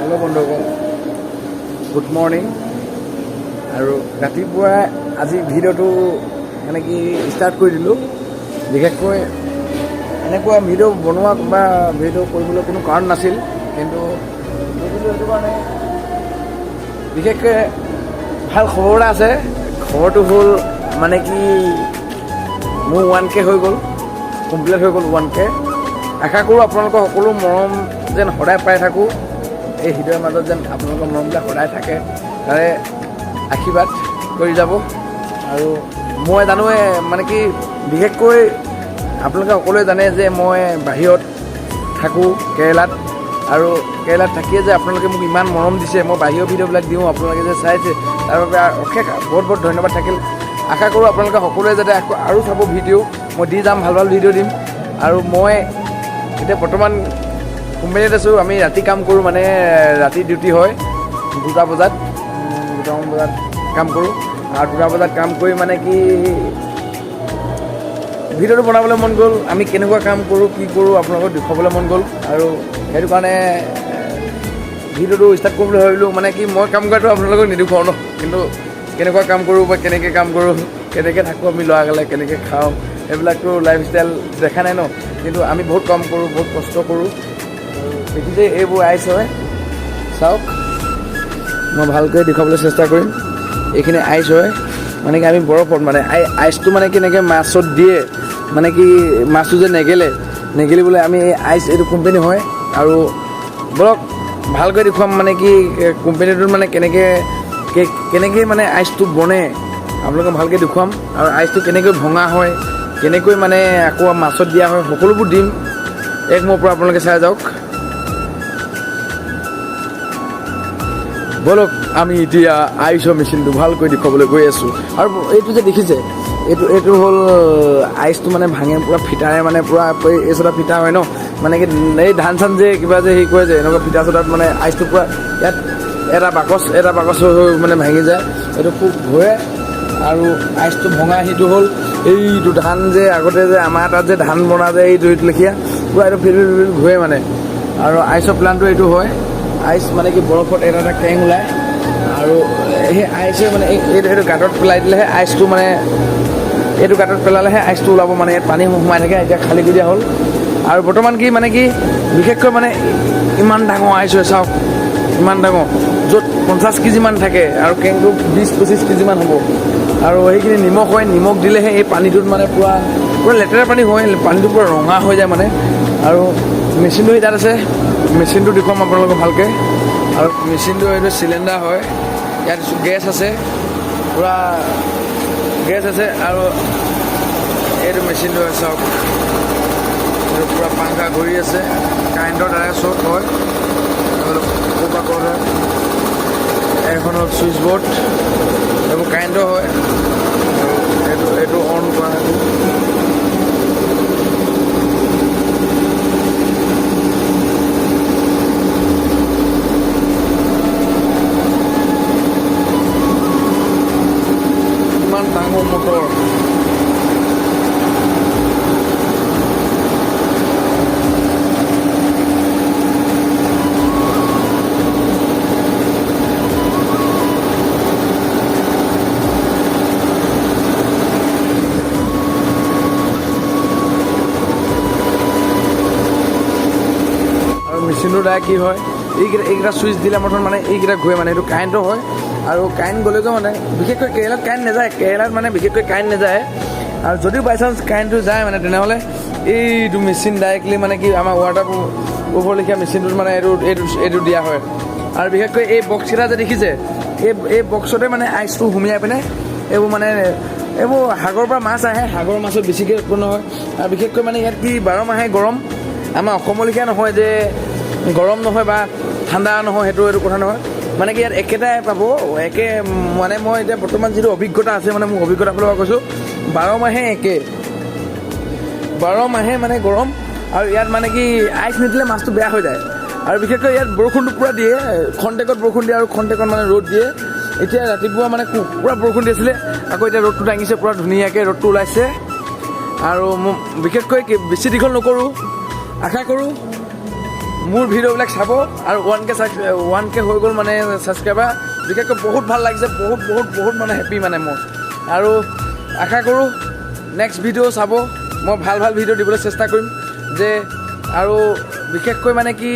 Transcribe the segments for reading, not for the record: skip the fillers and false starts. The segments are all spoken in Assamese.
হেল্ল' বন্ধুসকল, গুড মৰ্ণিং। আৰু ৰাতিপুৱা আজি ভিডিঅ'টো মানে কি ষ্টাৰ্ট কৰি দিলোঁ। বিশেষকৈ এনেকুৱা ভিডিঅ' বনোৱা বা ভিডিঅ' কৰিবলৈ কোনো কাৰণ নাছিল, কিন্তু এইটো কাৰণে বিশেষকৈ ভাল খবৰ এটা আছে। খবৰটো হ'ল মানে কি মোৰ 1K হৈ গ'ল, কমপ্লিট হৈ গ'ল 1K। আশা কৰোঁ আপোনালোকৰ সকলো মৰম যেন সদায় পাই থাকোঁ, এই হৃদয়ৰ মাজত যেন আপোনালোকৰ মৰমবিলাক সদায় থাকে, তাৰে আশীৰ্বাদ কৰি যাব। আৰু মই জানোৱে মানে কি বিশেষকৈ আপোনালোকে সকলোৱে জানে যে মই বাহিৰত থাকোঁ কেৰেলাত, আৰু কেৰেলাত থাকিয়ে যে আপোনালোকে মোক ইমান মৰম দিছে, মই বাহিৰৰ ভিডিঅ'বিলাক দিওঁ, আপোনালোকে যে চাইছে তাৰ বাবে অশেষ বহুত বহুত ধন্যবাদ থাকিল। আশা কৰোঁ আপোনালোকে সকলোৱে যাতে আৰু চাব ভিডিঅ', মই দি যাম, ভাল ভাল ভিডিঅ' দিম। আৰু মই এতিয়া বৰ্তমান কোম্পানীত আছোঁ। আমি ৰাতি কাম কৰোঁ, মানে ৰাতি ডিউটি হয় 2টা বজাত, 2টামান বজাত কাম কৰোঁ। আৰু 2টা বজাত কাম কৰি মানে কি ভিডিঅ'টো বনাবলৈ মন গ'ল, আমি কেনেকুৱা কাম কৰোঁ কি কৰোঁ আপোনালোকক দেখুৱাবলৈ মন গ'ল। আৰু সেইটো কাৰণে ভিডিঅ'টো ষ্টাৰ্ট কৰিবলৈ ভাবিলোঁ। মানে কি মই কাম কৰাটো আপোনালোকক নেদেখুৱাওঁ ন, কিন্তু কেনেকুৱা কাম কৰোঁ বা কেনেকৈ কাম কৰোঁ, কেনেকৈ থাকোঁ আমি ল'ৰাগালে, কেনেকৈ খাওঁ, এইবিলাকতো লাইফষ্টাইল দেখা নাই ন। কিন্তু আমি বহুত কাম কৰোঁ, বহুত কষ্ট কৰোঁ। দেখিছে এইবোৰ আইচ হয়, চাওক মই ভালকৈ দেখুৱাবলৈ চেষ্টা কৰিম। এইখিনি আইচ হয়, মানে কি আমি বৰফত মানে আইচটো মানে কেনেকৈ মাছত দিয়ে, মানে কি মাছটো যে নেগেলিবলৈ আমি এই আইচ, এইটো কোম্পানী হয়। আৰু বৰক ভালকৈ দেখুৱাম, মানে কি কোম্পানীটোত মানে কেনেকৈ মানে আইচটো বনে আপোনালোকে ভালকৈ দেখুৱাম। আৰু আইচটো কেনেকৈ ভঙা হয়, কেনেকৈ মানে আকৌ মাছত দিয়া হয়, সকলোবোৰ দিম এক মোৰ পৰা, আপোনালোকে চাই যাওক। বলক আমি এতিয়া আইচৰ মেচিনটো ভালকৈ দেখুৱাবলৈ গৈ আছোঁ। আৰু এইটো যে দেখিছে, এইটো হ'ল আইচটো মানে ভাঙে পূৰা ফিটাৰে, মানে পূৰা এই চটা ফিটা হয় ন, মানে কি এই ধান চান যে কিবা যে হেৰি কৰে যে এনেকুৱা ফিটা চটাত মানে আইচটো পূৰা ইয়াত এটা বাকচ হৈ মানে ভাঙি যায়, এইটো খুব ঘূৰে। আৰু আইচটো ভঙা সেইটো হ'ল এইটো ধান যে আগতে যে আমাৰ তাত যে ধান বনা যায় এই দৈত লেখীয়া, পূৰা এইটো ফিল ঘূৰে মানে। আৰু আইচৰ প্লানটো এইটো হয়, আইচ মানে কি বৰফত এটা কেং ওলায়, আৰু সেই আইচে মানে এইটো গাঁতত পেলাই দিলেহে আইচটো, মানে এইটো গাঁতত পেলালেহে আইচটো ওলাব, মানে ইয়াত পানী সোমাই থাকে। এতিয়া খালী কৰি দিয়া হ'ল। আৰু বৰ্তমান কি মানে কি বিশেষকৈ মানে ইমান ডাঙৰ আইচ হয়, চাওক ইমান ডাঙৰ, য'ত 50 কেজিমান থাকে আৰু কেংটো 20-25 কেজিমান হ'ব। আৰু সেইখিনি নিমখ হয়, নিমখ দিলেহে এই পানীটোত মানে পূৰা লেতেৰা পানী হয়, পানীটো পূৰা ৰঙা হৈ যায় মানে। আৰু মেচিনটো তাত আছে, মেচিনটো দেখুৱাম আপোনালোকক ভালকৈ। আৰু মেচিনটো এইটো চিলিণ্ডাৰ হয়, ইয়াত গেছ আছে, পূৰা গেছ আছে। আৰু এইটো মেচিনটো হয়, চাওক এইটো পূৰা পাংখা ঘূৰি আছে, কাৰেণ্টৰ দ্বাৰা চব হয়, ক'ৰবাত হয়। এখন হ'ল ছুইচ বৰ্ড, এইবোৰ কাৰেণ্টৰ হয়। আৰু এইটো অন কৰা হয়। ইমান ডাঙৰ মটৰ, মেচিনটোৰ দ্বাৰা কি হয়, এইকেইটা চুইচ দিলে প্ৰথম মানে এইকেইটা ঘূৰে, মানে এইটো কাৰেণ্টৰ হয়। আৰু কাৰেণ্ট গ'লেতো মানে বিশেষকৈ কেৰেলাত কাৰেণ্ট নাযায়, কেৰেলাত মানে বিশেষকৈ কাৰেণ্ট নাযায়। আৰু যদিও বাই চান্স কাৰেণ্টটো যায় মানে তেনেহ'লে এইটো মেচিন ডাইৰেক্টলি মানে কি আমাৰ ৱাটাৰ প্ৰুফৰ লেখীয়া মেচিনটোত মানে এইটো দিয়া হয়। আৰু বিশেষকৈ এই বক্সকেইটা যে দেখিছে, এই বক্সতে মানে আইচটো সুমিয়াই পিনে এইবোৰ মানে এইবোৰ সাগৰৰ পৰা মাছ আহে, সাগৰৰ মাছত বেছিকৈ উৎপন্ন হয়। আৰু বিশেষকৈ মানে ইয়াত কি 12 মাহে গৰম, আমাৰ অসমৰ লেখীয়া নহয় যে গৰম নহয় বা ঠাণ্ডা নহয়, সেইটো কথা নহয়। মানে কি ইয়াত একেটাই পাব, মানে মই এতিয়া বৰ্তমান যিটো অভিজ্ঞতা আছে, মানে মোৰ অভিজ্ঞতাৰ ফালৰ পৰা কৈছোঁ, 12 মাহে 12 মাহে মানে গৰম। আৰু ইয়াত মানে কি আইচ নিদিলে মাছটো বেয়া হৈ যায়। আৰু বিশেষকৈ ইয়াত বৰষুণটো পূৰা দিয়ে, খন্তেকত বৰষুণ দিয়ে আৰু খন্তেকত মানে ৰ'দ দিয়ে। এতিয়া ৰাতিপুৱা মানে পূৰা বৰষুণ দি আছিলে, আকৌ এতিয়া ৰ'দটো দাঙিছে, পূৰা ধুনীয়াকৈ ৰ'দটো ওলাইছে। আৰু বিশেষকৈ বেছি দীঘল নকৰোঁ, আশা কৰোঁ মোৰ ভিডিঅ'বিলাক চাব আৰু 1K হৈ গ'ল মানে ছাবস্ক্ৰাইবাৰ বিশেষকৈ বহুত ভাল লাগিছে বহুত মানে হেপী মানে মই আৰু আশা কৰোঁ নেক্সট ভিডিঅ' চাব মই ভাল ভিডিঅ' দিবলৈ চেষ্টা কৰিম যে আৰু বিশেষকৈ মানে কি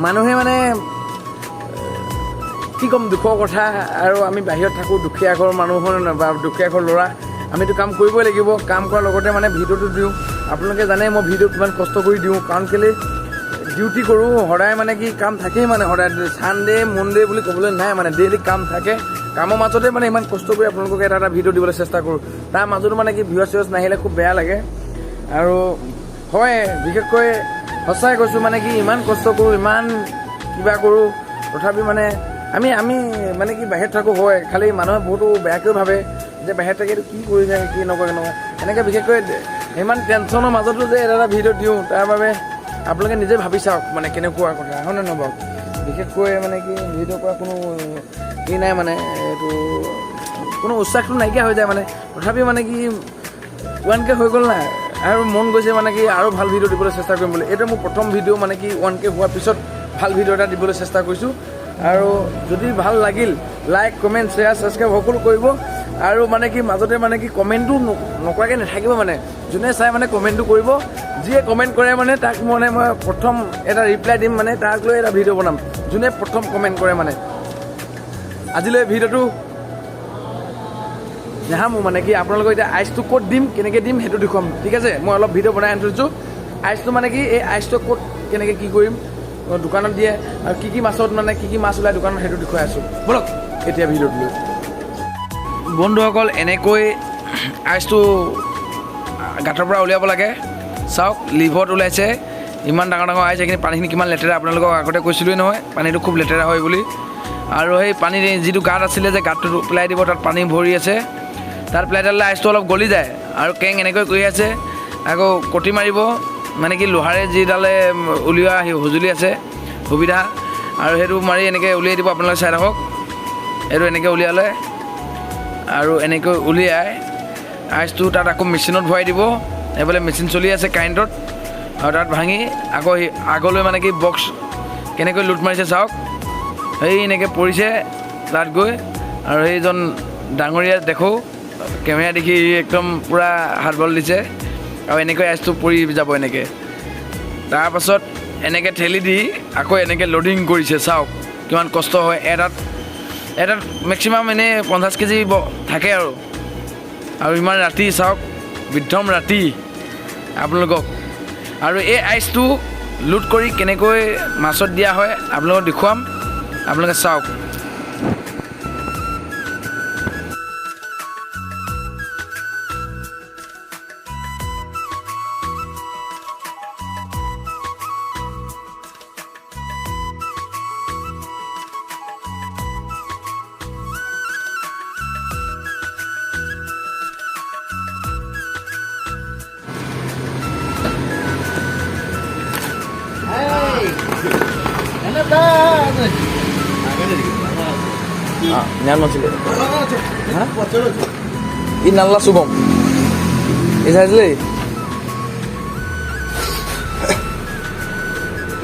মানুহে মানে কি ক'ম দুখৰ কথা আৰু আমি বাহিৰত থাকোঁ দুখীয়া ঘৰৰ মানুহৰ বা দুখীয়া ঘৰৰ ল'ৰা আমিতো কাম কৰিবই লাগিব কাম কৰাৰ লগতে মানে ভিডিঅ'টো দিওঁ আপোনালোকে জানে মই ভিডিঅ' কিমান কষ্ট কৰি দিওঁ কাৰণ কেলৈ ডিউটি কৰোঁ সদায় মানে কি কাম থাকেই মানে সদায় ছানডে মনডে বুলি ক'বলৈ নাই মানে ডেইলি কাম থাকে কামৰ মাজতে মানে ইমান কষ্ট কৰি আপোনালোকক এটা ভিডিঅ' দিবলৈ চেষ্টা কৰোঁ তাৰ মাজতো মানে কি ভিউৱাৰ্ছ নাহিলে খুব বেয়া লাগে আৰু হয় বিশেষকৈ সঁচাই কৈছোঁ মানে কি ইমান কষ্ট কৰোঁ ইমান কিবা কৰোঁ তথাপি মানে আমি মানে কি বাহিৰত থাকোঁ হয় খালি মানুহে বহুতো বেয়াকৈ ভাবে যে বাহিৰত থাকি কি কৰিছে কি নকৰে এনেকৈ বিশেষকৈ ইমান টেনশ্যনৰ মাজতো যে এটা ভিডিঅ' দিওঁ তাৰ বাবে আপোনালোকে নিজে ভাবি চাওক মানে কেনেকুৱা কথা হয়নে নহয় বাৰু বিশেষকৈ মানে কি ভিডিঅ' কৰা কোনো ই নাই মানে এইটো কোনো উৎসাহটো নাইকিয়া হৈ যায় মানে তথাপি মানে কি 1K হৈ গ'ল নাই আৰু মন গৈছে মানে কি আৰু ভাল ভিডিঅ' দিবলৈ চেষ্টা কৰিম বুলি এইটো মোৰ প্ৰথম ভিডিঅ' মানে কি 1K হোৱাৰ পিছত ভাল ভিডিঅ' এটা দিবলৈ চেষ্টা কৰিছোঁ আৰু যদি ভাল লাগিল লাইক কমেণ্ট শ্বেয়াৰ ছাবস্ক্ৰাইব সকলো কৰিব আৰু মানে কি মাজতে মানে কি কমেণ্টটো নকৰাকৈ নাথাকিব মানে যোনে চাই মানে কমেণ্টটো কৰিব যিয়ে কমেণ্ট কৰে মানে তাক মানে মই প্ৰথম এটা ৰিপ্লাই দিম মানে তাক লৈ এটা ভিডিঅ' বনাম যোনে প্ৰথম কমেণ্ট কৰে মানে আজিলৈ ভিডিঅ'টো নাহামো মানে কি আপোনালোকক এতিয়া আইচটো ক'ত দিম কেনেকৈ দিম সেইটো দেখুৱাম ঠিক আছে মই অলপ ভিডিঅ' বনাই আনি থৈছোঁ আইচটো মানে কি এই আইচটো ক'ত কেনেকৈ কি কৰিম দোকানত দিয়ে আৰু কি মাছত মানে কি মাছ ওলায় দোকানত সেইটো দেখুৱাই আছোঁ বলক এতিয়া ভিডিঅ'টো লৈ বন্ধুসকল এনেকৈ আইচটো গাঁতৰ পৰা উলিয়াব লাগে চাওক লিভত ওলাইছে ইমান ডাঙৰ আইচ এইখিনি পানীখিনি কিমান লেতেৰা আপোনালোকক আগতে কৈছিলোঁৱেই নহয় পানীটো খুব লেতেৰা হয় বুলি আৰু সেই পানী যিটো গাঁত আছিলে যে গাঁতটো পেলাই দিব তাত পানী ভৰি আছে তাত পেলাই দিলে আইচটো অলপ গলি যায় আৰু কেং এনেকৈ কৰি আছে আকৌ কটি মাৰিব মানে কি লোহাৰে যিডালে উলিওৱা সঁজুলি আছে সুবিধা আৰু সেইটো মাৰি এনেকৈ উলিয়াই দিব আপোনালোকে চাই থাকক এইটো এনেকৈ উলিয়ালে আৰু এনেকৈ উলিয়াই আইচটো তাত আকৌ মেচিনত ভৰাই দিব এইফালে মেচিন চলি আছে কাৰেণ্টত আৰু তাত ভাঙি আকৌ আগলৈ মানে কি বক্স কেনেকৈ লুট মাৰিছে চাওক সেই এনেকৈ পৰিছে তাত গৈ আৰু সেইজন ডাঙৰীয়া দেখোঁ কেমেৰা দেখি একদম পূৰা হাত বল দিছে আৰু এনেকৈ আইচটো পৰি যাব এনেকৈ তাৰপাছত এনেকৈ ঠেলি দি আকৌ এনেকৈ লোডিং কৰিছে চাওক কিমান কষ্ট হয় এটাত মেক্সিমাম এনেই 50 কেজি থাকে আৰু ইমান ৰাতি চাওক বিদ্ধম ৰাতি আপোনালোকক আৰু এই আইচটো লোড কৰি কেনেকৈ মাছত দিয়া হয় আপোনালোকক দেখুৱাম আপোনালোকে চাওক ഞാൻ മനസ്സിലായി ഈ നല്ല സുഖം ഇതല്ലേ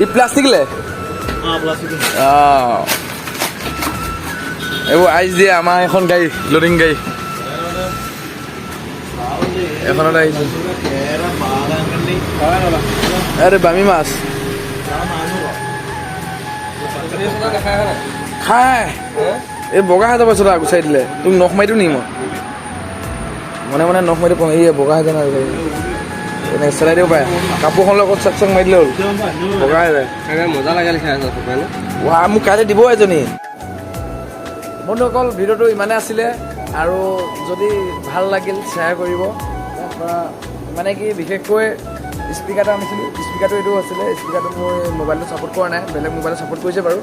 ഈ প্লাষ্টিকলে এইবোৰ আইচ দিয়ে আমাৰ এখন গাড়ী লোডিং গাড়ী এখনত আহিছে আরে বামি মাছ খাই এই বগা হাতে পাইছ গুচাই দিলে তোক নখ মাৰি দিওঁ নি মই মানে নখ মাৰি দিওঁ এই বগা হাতে নাই এনেকৈ চেলাই দিব পাৰে কাপোৰখন লগত চাক চাক মাৰি দিলে হ'ল বগা হৈ যায় মজা লাগে মোক কাইলৈ দিব এজনী বন্ধুসকল ভিডিঅ'টো ইমানে আছিলে আৰু যদি ভাল লাগিল শ্বেয়াৰ কৰিব মানে কি বিশেষকৈ স্পীকাৰ এটা আনিছিলোঁ স্পীকাৰটো এইটো আছিলে স্পীকাৰটো মোৰ মোবাইলটো ছাপোৰ্ট কৰা নাই বেলেগ মোবাইলে ছাপোৰ্ট কৰিছে বাৰু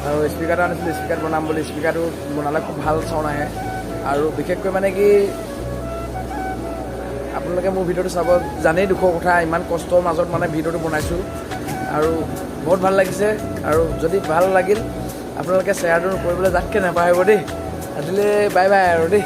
আৰু স্পীকাৰ এটা আনিছিলোঁ স্পীকাৰ বনাম বুলি স্পীকাৰটো বনালে খুব ভাল চাউণ্ড আহে আৰু বিশেষকৈ মানে কি আপোনালোকে মোৰ ভিডিঅ'টো চাব জানেই দুখৰ কথা ইমান কষ্টৰ মাজত মানে ভিডিঅ'টো বনাইছোঁ আৰু বহুত ভাল লাগিছে আৰু যদি ভাল লাগিল আপোনালোকে শ্বেয়াৰটো কৰিবলৈ যাতকৈ নাপাহৰিব দেই আজিলৈ বাই বাই আৰু দেই